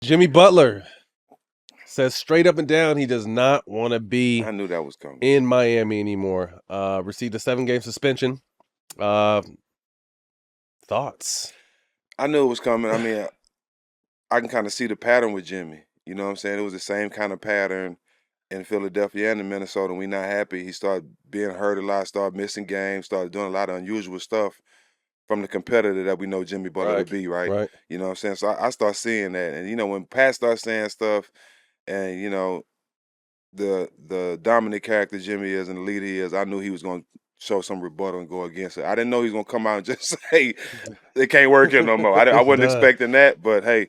Jimmy Butler says straight up and down he does not want to be I knew that was coming. in Miami anymore. Received a 7-game suspension. Uh, Thoughts? I knew it was coming. I mean, I can kind of see the pattern with Jimmy. You know what I'm saying? It was the same kind of pattern in Philadelphia and in Minnesota. We not happy. He started being hurt a lot, started missing games, started doing a lot of unusual stuff from the competitor that we know Jimmy Butler to Right, be, right? right. You know what I'm saying? So I start seeing that. And when Pat starts saying stuff and the dominant character Jimmy is and the leader he is, I knew he was gonna show some rebuttal and go against it. I didn't know he was gonna come out and just say it can't work here no more. I wasn't Nah. expecting that, but hey,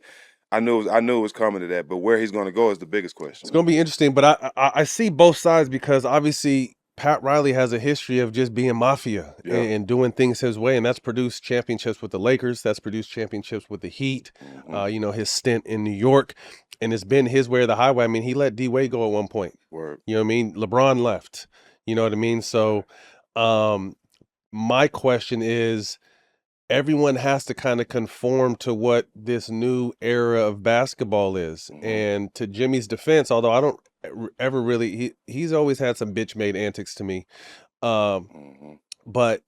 I knew it was coming to that. But where he's gonna go is the biggest question. It's going to be interesting, but I see both sides because obviously Pat Riley has a history of just being mafia Yeah. and doing things his way, and that's produced championships with the Lakers. That's produced championships with the Heat. Hmm. His stint in New York, and it's been his way or the highway. I mean, he let D Wade go at one point. Word. You know what I mean? LeBron left. You know what I mean? So, um, my question is everyone has to kind of conform to what this new era of basketball is. Hmm. And to Jimmy's defense, although I don't ever really he's always had some bitch made antics to me. Um, Hmm. but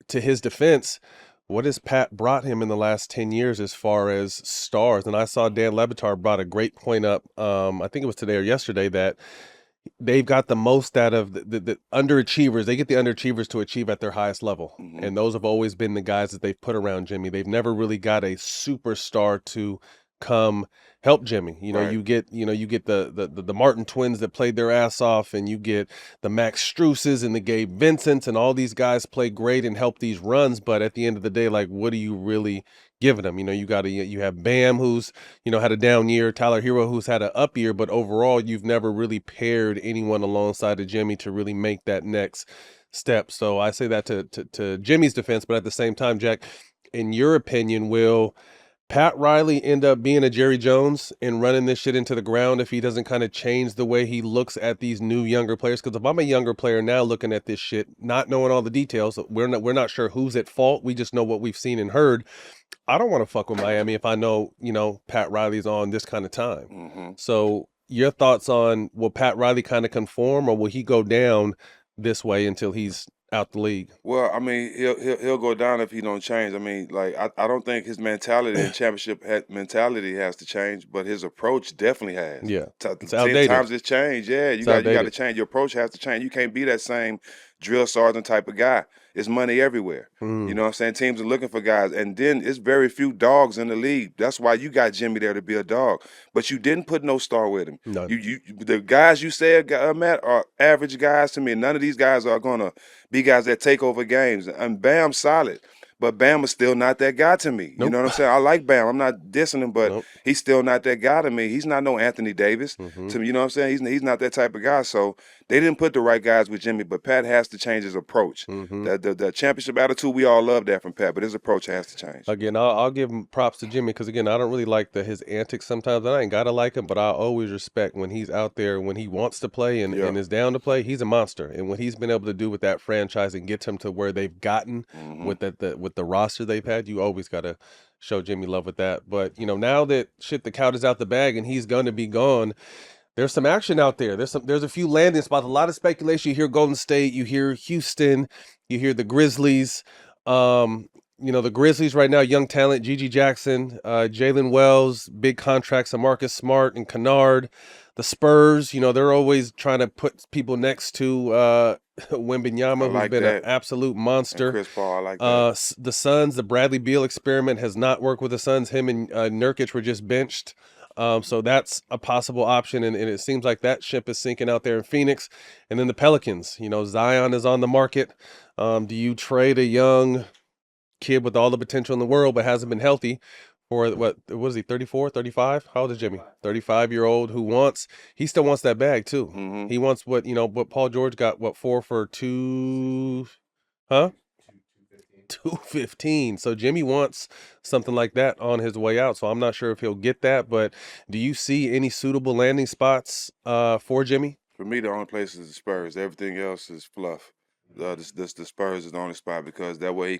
to his defense, what has Pat brought him in the last 10 years as far as stars? And I saw Dan Lebatard brought a great point up. I think it was today or yesterday that they've got the most out of the underachievers. They get the underachievers to achieve at their highest level. Hmm. And those have always been the guys that they've put around Jimmy. They've never really got a superstar to come help Jimmy. Right. You get the Martin twins that played their ass off, and you get the Max Struesses and the Gabe Vincents, and all these guys play great and help these runs. But at the end of the day, like, what are you really giving them? You have Bam, who's had a down year. Tyler Hero, who's had an up year, but overall, you've never really paired anyone alongside of Jimmy to really make that next step. So I say that to Jimmy's defense, but at the same time, Jack, in your opinion, will Pat Riley end up being a Jerry Jones and running this shit into the ground if he doesn't kind of change the way he looks at these new younger players? Because if I'm a younger player now looking at this shit, not knowing all the details, we're not sure who's at fault. We just know what we've seen and heard. I don't want to fuck with Miami if I know, Pat Riley's on this kind of time. Hmm. So your thoughts on will Pat Riley kind of conform or will he go down this way until he's out the league? Well, I mean, he'll go down if he don't change. I mean, like I don't think his mentality and mentality has to change, but his approach definitely has. Yeah. It's Ten outdated. times it's changed. Yeah, It's you got to outdated. change. Your approach has to change. You can't be that same drill sergeant type of guy. It's money everywhere. You Mm, know what I'm saying? Teams are looking for guys, and then it's very few dogs in the league. That's why you got Jimmy there to be a dog, but you didn't put no star with him. none. The guys you said, Matt, are average guys to me. None of these guys are gonna be guys that take over games. And Bam's solid, but Bam is still not that guy to me. You know Nope. what I'm saying? I like Bam. I'm not dissing him, but Nope. he's still not that guy to me. He's not no Anthony Davis Hmm. to me. You know what I'm saying? He's not that type of guy. So they didn't put the right guys with Jimmy, but Pat has to change his approach. Hmm. The championship attitude, we all love that from Pat, but his approach has to change. Again, I'll give him props to Jimmy because again, I don't really like his antics sometimes. And I ain't gotta like him, but I always respect when he's out there when he wants to play Yeah. and is down to play. He's a monster, and what he's been able to do with that franchise and get them to where they've gotten Hmm. with with the roster they've had, you always gotta show Jimmy love with that. But now that shit, the count is out the bag and he's gonna be gone. There's some action out there. There's a few landing spots. A lot of speculation. You hear Golden State, you hear Houston, you hear the Grizzlies. Um, the Grizzlies right now, young talent, Gigi Jackson, Jalen Wells, big contracts of Marcus Smart and Kennard. The Spurs, they're always trying to put people next to I Wembenyama, who's like been an that. absolute And monster. Chris Paul, I like that. The Suns, the Bradley Beal experiment has not worked with the Suns. Him and Nurkic were just benched. So that's a possible option, and it seems like that ship is sinking out there in Phoenix. And then the Pelicans, Zion is on the market. Do you trade a young kid with all the potential in the world but hasn't been healthy for what was he, 34, 35? How old is Jimmy? 35-year-old he still wants that bag too. Hmm. He wants what Paul George got, what, 4 for 2, huh? 215. So Jimmy wants something like that on his way out. So I'm not sure if he'll get that, but do you see any suitable landing spots for Jimmy? For me, the only place is the Spurs. Everything else is fluff. The Spurs is the only spot because that way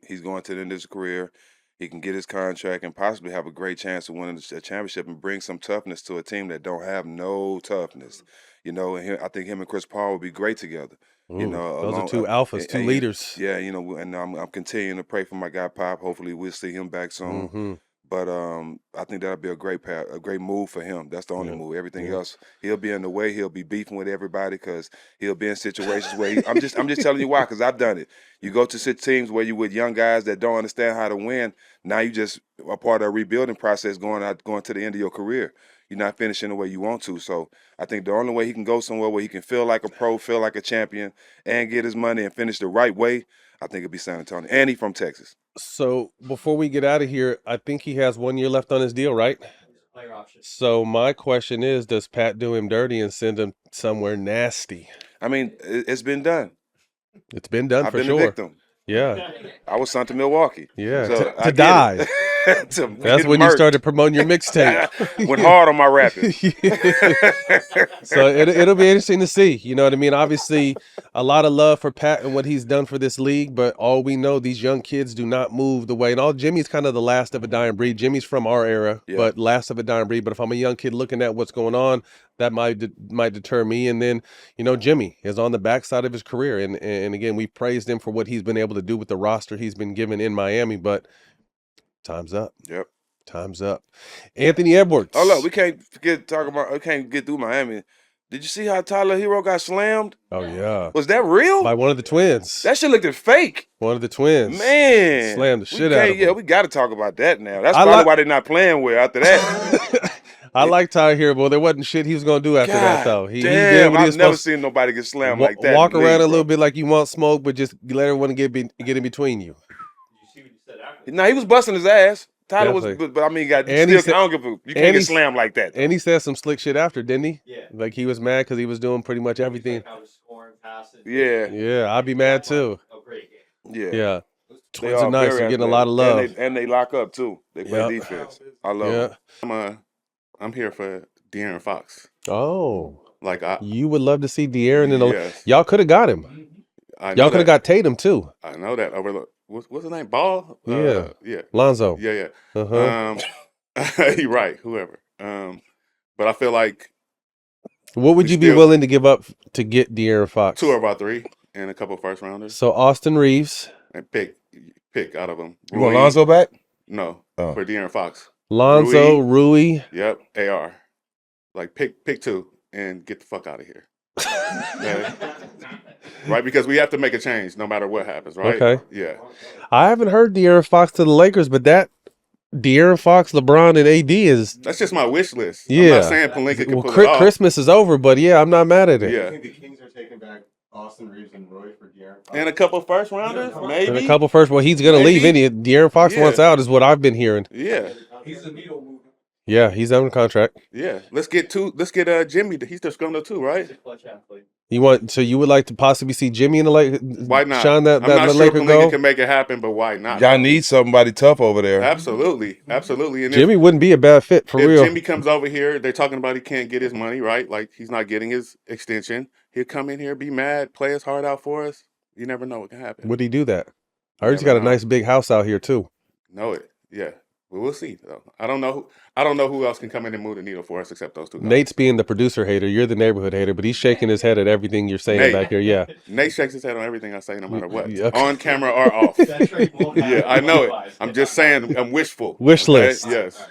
he's going to the end of his career. he can get his contract and possibly have a great chance of winning a championship and bring some toughness to a team that don't have no toughness. You know, and I think him and Chris Paul would be great together. You Ooh, know, those are along two alphas, two and leaders. yeah, you know, and I'm continuing to pray for my guy Pop. Hopefully, we'll see him back soon. Mm-hmm. But I think that'll be a great move for him. That's the only Yeah. move. Everything Yeah. else, he'll be in the way. He'll be beefing with everybody because he'll be in situations where I'm just telling you why, because I've done it. You go to teams where you with young guys that don't understand how to win. Now you just a part of a rebuilding process going to the end of your career. You're not finishing the way you want to. So I think the only way he can go somewhere where he can feel like a pro, feel like a champion, and get his money and finish the right way, I think it'd be San Antonio. And he's from Texas. So before we get out of here, I think he has 1 year left on his deal, right? Player option. So my question is, does Pat do him dirty and send him somewhere nasty? I mean, it's been done. It's been done I've for been sure. a victim. Yeah, I was sent to Milwaukee. yeah. So to I get die. it. To That's get when you murked. started promoting your mixtape. Went hard on my rapping. So it'll be interesting to see. You know what I mean? Obviously, a lot of love for Pat and what he's done for this league, but all we know, these young kids do not move the way. And all Jimmy's kind of the last of a dying breed. Jimmy's from our era, Yeah. but last of a dying breed. But if I'm a young kid looking at what's going on, that might deter me. And then, you know, Jimmy is on the backside of his career, and again, we praised him for what he's been able to do with the roster he's been given in Miami. But time's up. Yep. Time's up. Anthony Edwards. Oh look, we can't get through Miami. Did you see how Tyler Hero got slammed? Oh yeah. Was that real? By one of the twins. That shit looked fake. One of the twins. Man. Slammed the We shit out can't- of Yeah, him. we got to talk about that now. That's I probably like- why they're not playing well after that. I like Tyler here, but there wasn't shit he was gonna do after that though. He did damn, what he I've was never supposed seen nobody get to slammed like that. walk in the around league, a little bro. bit like you want smoke, but just let everyone get in between you. Did you see what he said after? Nah, he was busting his ass. Tyler Definitely. but I mean, And still, he said- I don't give a, you and can't he get s- slammed like that. And he said some slick shit after, didn't he? Yeah. Like he was mad because he was doing pretty much everything. Like I was scoring, passing. Yeah. Yeah, I'd be mad too. A great game. Yeah. Yeah. They Twins are nice. very They're getting a athletic. lot of love. And they lock up too. They play Yep. defense. I love them. Yeah. I'm here for De'Aaron Fox. Oh. Like You would love to see De'Aaron in the yes, y'all could have got him. I know Y'all could have that. got Tatum too. I know that over the what's his name? Ball. Yeah. Yeah. Lonzo. Yeah. Uh-huh. You're right. Whoever. But I feel like What would we you be still- willing to give up to get De'Aaron Fox? 2 or about 3 and a couple first rounders. So Austin Reeves, And pick out of them. You want Lonzo back? No, Oh. for De'Aaron Fox. Lonzo, Rui. Yep. AR. Like pick 2 and get the fuck out of here. Okay? Right, because we have to make a change no matter what happens, right? Okay. Yeah. I haven't heard De'Aaron Fox to the Lakers, but that De'Aaron Fox, LeBron, and AD is That's just my wish list. I'm Yeah. not saying Pelinka can well. pull it off. Christmas is over, but yeah, I'm not mad at it. Yeah. I think the Kings are taking back Austin Reeves and Roy for De'Aaron Fox. And a couple first rounders, maybe. And a couple first. Well, he's gonna leave. Maybe. Any De'Aaron Fox Yeah. wants out, is what I've been hearing. Yeah, He's the needle mover. Yeah, he's under contract. yeah. Let's get Jimmy. He's just going to 2, right? He's a clutch athlete. You want? So you would like to possibly see Jimmy in the Lake? Why not? Shine that I'm not sure Laker Pelinka go. can make it happen, but why not? Y'all need somebody tough over there. Absolutely. And Jimmy wouldn't be a bad fit for if real. Jimmy comes over here, they're talking about he can't get his money, right? Like he's not getting his extension. He'll come in here, be mad, play his heart out for us. You never know what can happen. Would he do that? I heard he's Never got a know. nice big house out here too. Know it. Yeah. But we'll see though. I don't know who else can come in and move the needle for us except those 2 guys. Nate's being the producer hater. You're the neighborhood hater, but he's shaking his head at everything you're saying Nate. back here. Yeah. Nate shakes his head on everything I say, no matter what, Yeah, okay. on camera or off. That trade won't happen. Yeah, I know it. Otherwise. I'm just saying, I'm wishful. Wish okay? list. Yes.